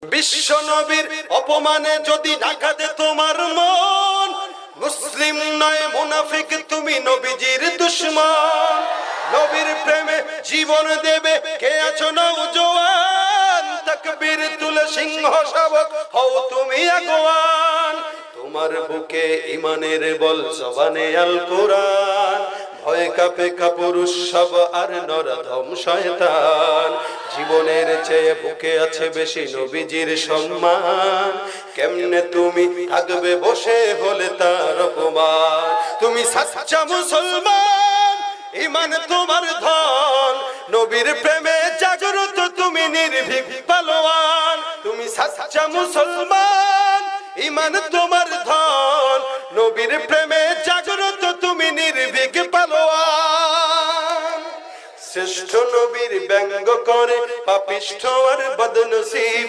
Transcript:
বিশ্ব নবীর অপমানে যদি ঢাকা দে তোমার মন, মুসলিম নয় মুনাফিক তুমি নবীজির দুশমন। নবীর প্রেমে জীবন দেবে কে আছো নওজোয়ান, তাকবীর তুলে সিংহ শাবক হও তুমি আগোয়ান। তোমার বুকে ইমানের বল জবানে আল কোরআন, ভয় কাঁপে কাপুরুষ সব আর নরধম শয়তান। জীবনের চেয়ে বুকে আছে বেশি নবীজির সম্মান, কেমনে তুমি থাকবে বসে হলে তার অপমান। তুমি সাচ্চা মুসলমান, ইমান তোমার ধন, নবীর প্রেমে জাগ্রত তুমি নির্ভীক পালোয়ান। তুমি সাচ্চা মুসলমান, ইমান তোমার ধন, নবীর প্রেমে জাগ্রত তুমি নির্ভীক পালোয়ান। শ্রেষ্ঠ নবীর ব্যঙ্গ করে পাপিষ্ঠ আর বদনসিব।